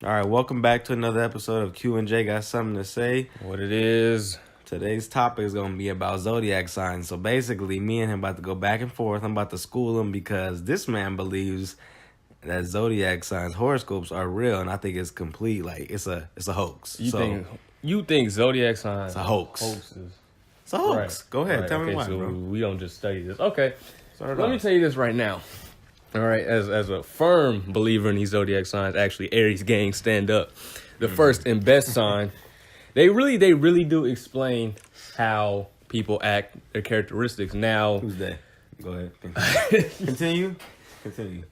All right, welcome back to another episode of Q and J Got Something to Say. What it is? Today's topic is going to be about zodiac signs. So basically, me and him about to go back and forth. I'm about to school him because this man believes that zodiac signs, horoscopes are real, and I think it's complete. Like it's a hoax. You think zodiac signs? It's a hoax. Hoaxes. It's a hoax. Right. Go ahead, Right. tell me Okay, why, so bro. we don't just study this. Okay, Start it let me off. tell you this right now. All right, as a firm believer in these zodiac signs, actually Aries gang stand up. The first and best sign. They really do explain how people act, their characteristics. Now, Who's that? Go ahead. Continue. Continue.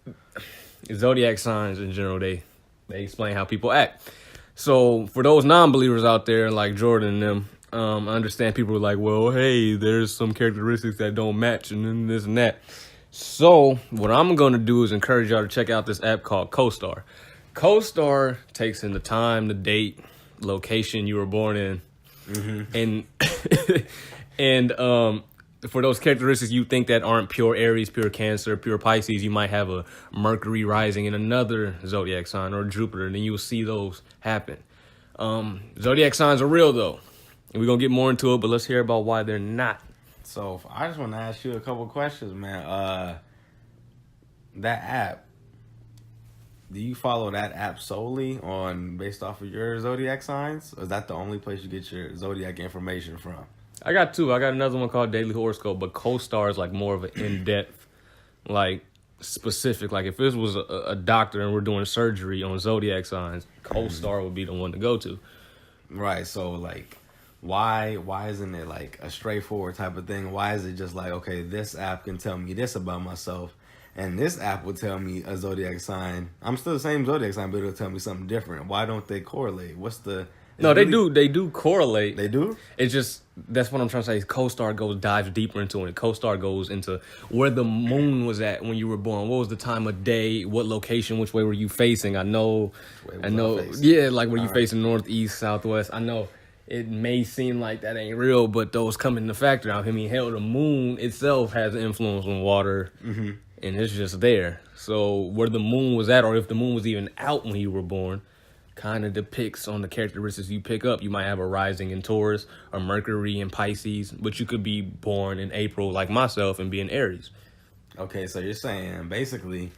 Zodiac signs in general, they explain how people act. So for those non-believers out there like Jordan and them, I understand people are like, well, hey, there's some characteristics that don't match and then this and that. So what I'm going to do is encourage y'all to check out this app called CoStar. CoStar takes in the time, the date, location you were born in, and and for those characteristics you think that aren't pure Aries, pure Cancer, pure Pisces, you might have a Mercury rising in another zodiac sign or Jupiter, and then you'll see those happen. Zodiac signs are real though, and we're gonna get more into it, but let's hear about why they're not. So I just want to ask you a couple questions, man. That app, do you follow that app solely on based off of your zodiac signs? Or is that the only place you get your zodiac information from? I got two. I got another one called Daily Horoscope, but CoStar is like more of an in-depth, like specific. Like if this was a doctor and we're doing surgery on zodiac signs, CoStar would be the one to go to. Right. So like, why isn't it like a straightforward type of thing? Why is it just like, okay, this app can tell me this about myself, and this app will tell me a zodiac sign. I'm still the same zodiac sign, but it'll tell me something different. Why don't they correlate? What's the? No, they do. They do correlate. They do. It's just that's what I'm trying to say. Is CoStar dives deeper into it. CoStar goes into where the moon was at when you were born. What was the time of day? What location? Which way were you facing? I know. Yeah, like were you facing north, east, southwest? I know. It may seem like that ain't real, but those come into factor. I mean, hell, the moon itself has an influence on water, and it's just there. So where the moon was at, or if the moon was even out when you were born, kind of depicts on the characteristics you pick up. You might have a rising in Taurus or Mercury in Pisces, but you could be born in April like myself and be in Aries. Okay, so you're saying basically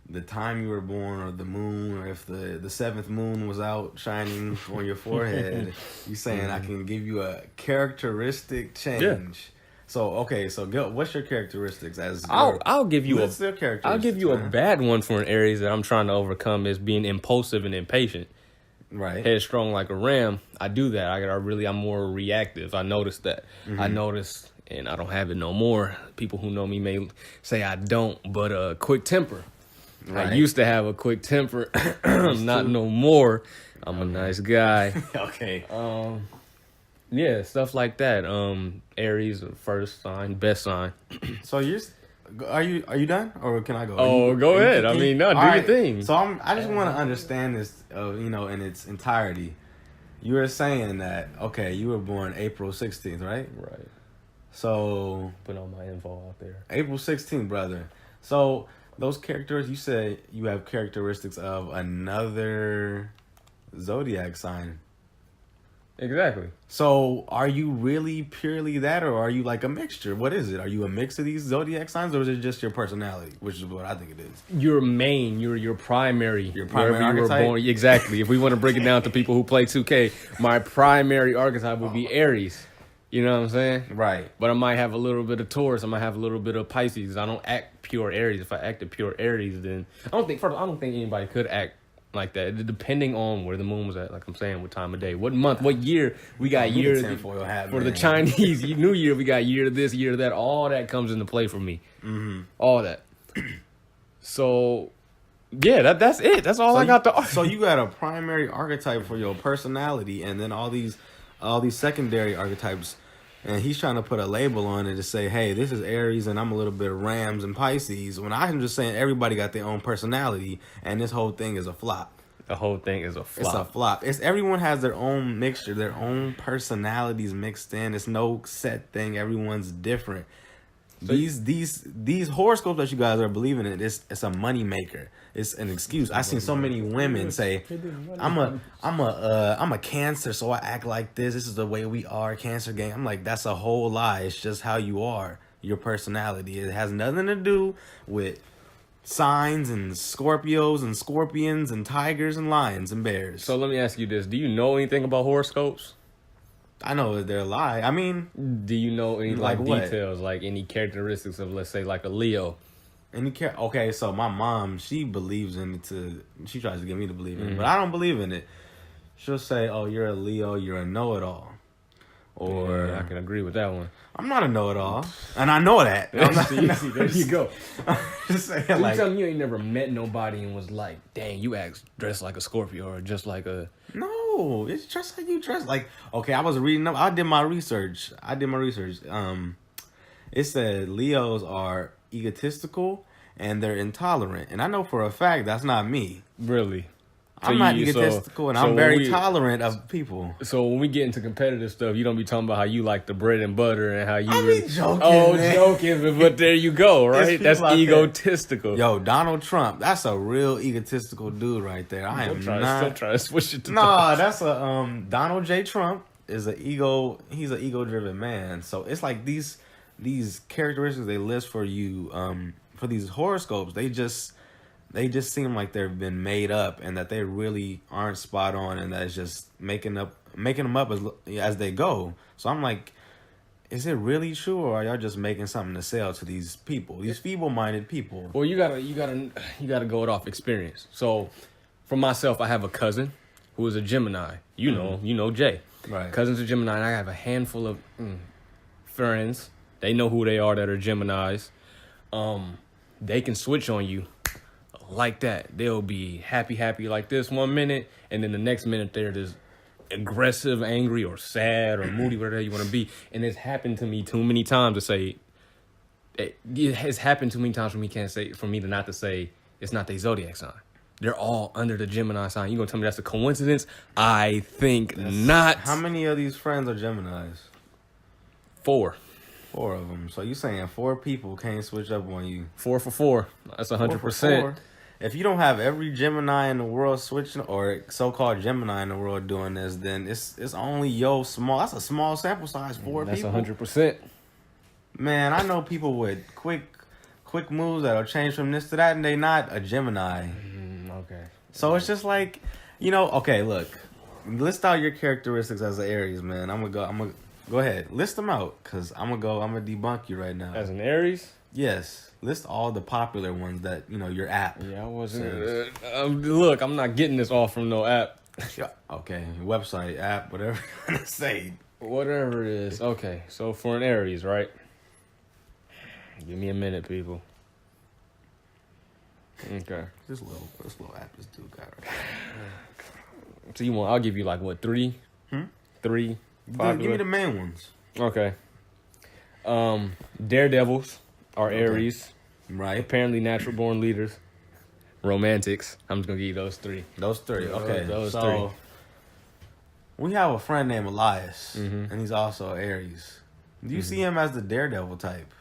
the time you were born, or the moon, or if the seventh moon was out shining on your forehead, you saying I can give you a characteristic change. Yeah. So okay, so what's your characteristics as? I'll give you what's their characteristics, I'll give you man? a bad one for an Aries that I'm trying to overcome is being impulsive and impatient. Right. Headstrong like a ram. I do that. I'm more reactive. I noticed that. I noticed, and I don't have it no more. People who know me may say I don't, but quick temper. Right. I used to have a quick temper. Not no more. I'm a nice guy. Okay. Yeah, stuff like that. Aries, first sign, best sign. So are you done, or can I go? Oh, go ahead. I mean, no, do your thing. So I just want to understand this, in its entirety. You were saying that you were born April 16th, right? Right. So Put all my info out there. April 16th, brother. So those characters, you said you have characteristics of another zodiac sign. Exactly. So are you really purely that, or are you like a mixture? What is it? Are you a mix of these zodiac signs, or is it just your personality, which is what I think it is? Your main, your primary. Your primary wherever you were archetype? born. Exactly. If we want to break it down to people who play 2K, my primary archetype would be Aries. You know what I'm saying? Right. But I might have a little bit of Taurus. I might have a little bit of Pisces. I don't act pure Aries. If I acted pure Aries, then I don't think anybody could act like that. Depending on where the moon was at, like I'm saying, what time of day, what month, what year. We got year tinfoil hat, for man. the Chinese New Year. We got year to this, year to that. All that comes into play for me. All that. So yeah, that's it. That's all I got to. So you got a primary archetype for your personality, and then all these secondary archetypes. And he's trying to put a label on it to say, hey, this is Aries and I'm a little bit of Rams and Pisces. When I'm just saying everybody got their own personality, and this whole thing is a flop. The whole thing is a flop. It's a flop. Everyone has their own mixture, their own personalities mixed in. It's no set thing. Everyone's different. These horoscopes that you guys are believing in, it's a money maker. It's an excuse. I seen so many women say, I'm a Cancer, so I act like this. This is the way we are, Cancer gang. I'm like, that's a whole lie. It's just how you are, your personality. It has nothing to do with signs and Scorpios and scorpions and tigers and lions and bears. So let me ask you this: do you know anything about horoscopes? I know that they're a lie. I mean, do you know any like what? details, like any characteristics of, let's say, like a Leo? Okay, so my mom, she believes in it she tries to get me to believe in it, but I don't believe in it. She'll say, oh, you're a Leo, you're a know-it-all. Or yeah, I can agree with that one. I'm not a know-it-all, and I know that. There you go. Just saying, So like, you telling me you ain't never met nobody and was like, dang, you act dressed like a Scorpio or just like a... No, it's just like you dress. Like, okay, I was reading up. I did my research. It said Leos are egotistical and they're intolerant, and I know for a fact that's not me. Really? I'm not egotistical, and I'm very tolerant of people. So when we get into competitive stuff, you don't be talking about how you like the bread and butter and how you... I be joking, man. Joking, but there you go, right? That's egotistical. Yo, Donald Trump, that's a real egotistical dude right there. I am not... Still trying to switch it to... Nah, that's a... Donald J. Trump is he's an ego-driven man. So it's like these characteristics they list for you, for these horoscopes, they just seem like they've been made up and that they really aren't spot on, and that it's just making them up as they go. So I'm like, is it really true, or are y'all just making something to sell to these people, these feeble-minded people? Well, you gotta go it off experience. So for myself, I have a cousin who is a Gemini. You know Jay. Right. Cousin's a Gemini, and I have a handful of friends. They know who they are that are Geminis. They can switch on you like that. They'll be happy like this 1 minute, and then the next minute they're just aggressive, angry, or sad, or moody, whatever you want to be. And it's happened to me too many times to say, it has happened too many times for me not to say it's not their zodiac sign. They're all under the Gemini sign. You gonna tell me that's a coincidence? I think not. How many of these friends are Geminis? 4. 4 of them. So you saying 4 people can't switch up on you? 4 for 4. That's 100%. If you don't have every Gemini in the world switching, or so-called Gemini in the world doing this, then it's only that's a small sample size, 4 people. That's 100%. Man, I know people with quick moves that'll change from this to that, and they not a Gemini. Okay. So it's just like, okay, look. List out your characteristics as an Aries, man. I'm gonna go ahead. List them out, because I'm gonna debunk you right now. As an Aries? Yes. List all the popular ones that, your app. Yeah, I wasn't. Look, I'm not getting this all from no app. Okay, website, app, whatever you want to say. Whatever it is. Okay, so for an Aries, right? Give me a minute, people. Okay. This little app this dude got right. So I'll give you like what, 3? 3 popular? Give me the main ones. Okay. Daredevils are Aries. Right. Apparently natural born leaders. Romantics. I'm just gonna give you those 3. Those 3. Okay. Those 3. We have a friend named Elias, mm-hmm. and he's also Aries. Do you see him as the daredevil type?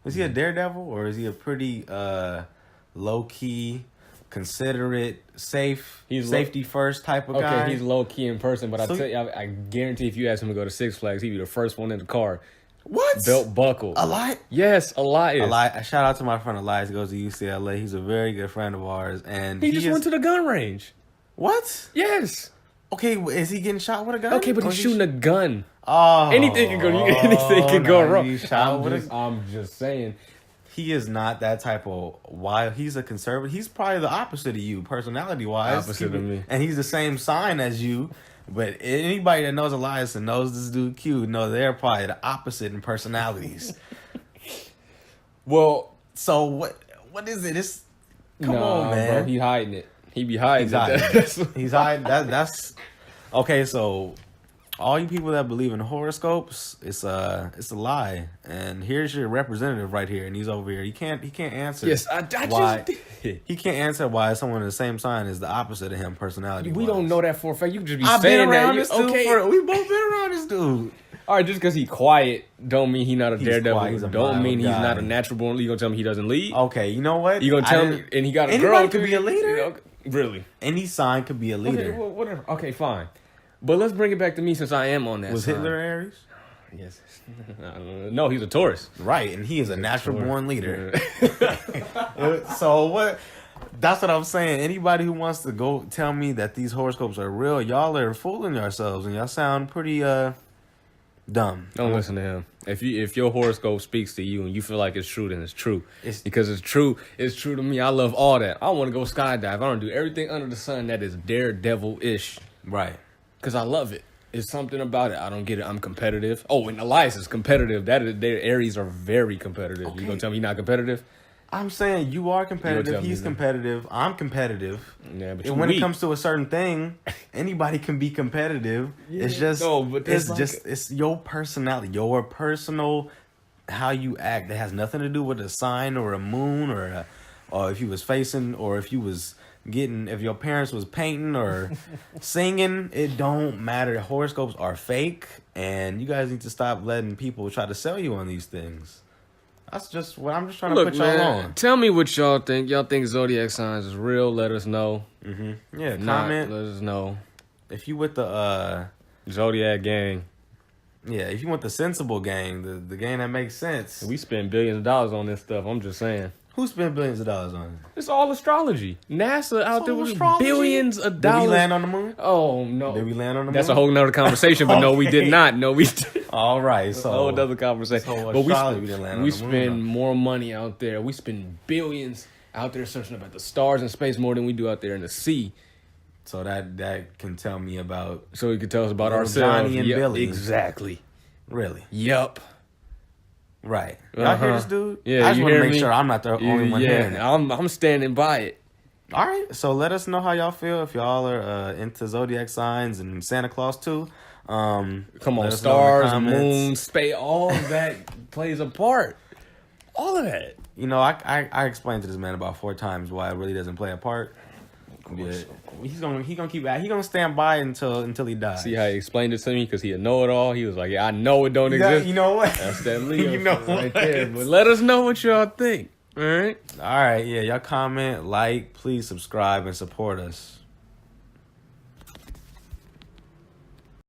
Is he a daredevil, or is he a pretty low-key, considerate, safety first type of guy? Okay, he's low-key in person, but I guarantee if you ask him to go to Six Flags, he'd be the first one in the car. What? Belt buckle. Elias? Yes, Elias. Shout out to my friend Elias. He goes to UCLA. He's a very good friend of ours. And he just went to the gun range. What? Yes. Okay, is he getting shot with a gun? Okay, but he's shooting a gun. Oh. Anything can go wrong. I'm just saying. He is not that type of wild. He's a conservative. He's probably the opposite of you, personality-wise. Opposite of me. And he's the same sign as you. But anybody that knows Elias and knows this dude Q, know they're probably the opposite in personalities. Well, so what is it? Come on, man. Bro, he hiding it. He be hiding it. He's hiding. That's okay. So all you people that believe in horoscopes, it's a lie. And here's your representative right here, and he's over here. He can't answer. Yes, I why just did. He can't answer why someone in the same sign is the opposite of him personality. We don't know that for a fact. You just be I've saying been around that. This dude we both been around this dude. All right, just because he's quiet don't mean he's not a daredevil. quiet, he's a Don't mean he's mild not guy. a natural born leader. You gonna tell me he doesn't lead? Okay, you know what? You gonna tell me? And he got a anybody girl. could be a leader. You know, really? Any sign could be a leader. Okay, well, whatever. Okay, fine. But let's bring it back to me since I am on that. Was side. Hitler Aries? Yes. No, he's a Taurus. Right, and he is a natural born leader. So what? That's what I'm saying. Anybody who wants to go tell me that these horoscopes are real, y'all are fooling yourselves, and y'all sound pretty dumb. Don't listen to him. If your horoscope speaks to you and you feel like it's true, then it's true. It's- Because it's true. It's true to me. I love all that. I want to go skydive. I want to do everything under the sun that is daredevil-ish. Right. Because I love it. It's something about it. I don't get it. I'm competitive. Oh, and Elias is competitive. Their Aries are very competitive. Okay. You gonna tell me he's not competitive? I'm saying you are competitive. tell me He's then. competitive. I'm competitive. Yeah, but And when it comes to a certain thing, anybody can be competitive. It's just no, but there's it's your personality, your personal how you act. It has nothing to do with a sign or a moon or if you was facing or if you was if your parents was painting or singing. It don't matter. Horoscopes are fake, and you guys need to stop letting people try to sell you on these things. That's just what I'm just trying to Look, put y'all man, on. tell me what y'all think. Y'all think zodiac signs is real? Let us know. Mm-hmm. Yeah, If not, comment let us know. if you with the Zodiac gang. if you want the sensible gang, the gang that makes sense. We spend billions of dollars on this stuff. I'm just saying. Who spent billions of dollars on it? It's all astrology. NASA out there all with astrology? billions of Did dollars. we land on the moon? Oh no. Did we land on the That's a moon? whole nother conversation, but no, we did Okay. not. No, we did. All right, That's so a whole other conversation. this whole But astrology we didn't land on we the moon, spend though. more money out there. We spend billions out there searching about the stars in space more than we do out there in the sea. So that can tell me about So you can tell us about Little ourselves. Johnny and Yep, Billy. Exactly. really Yup. right. Y'all hear this dude? Yeah, I just you want to hear make me? sure I'm not the only one hearing it. I'm standing by it. All right, so let us know how y'all feel if y'all are into zodiac signs and Santa Claus too. Come let on, us know in the stars, comments. moon, space, all of that plays a part. All of that. You know, I explained to this man about 4 times why it really doesn't play a part. Yeah, he's gonna stand by until he dies. See how he explained it to me? Because he know it all. He was like, yeah, I know it don't Yeah, exist. you know what? That's that Leo You know right what? there. But let us know what y'all think. All right? All right, yeah, y'all comment, like, please subscribe and support us.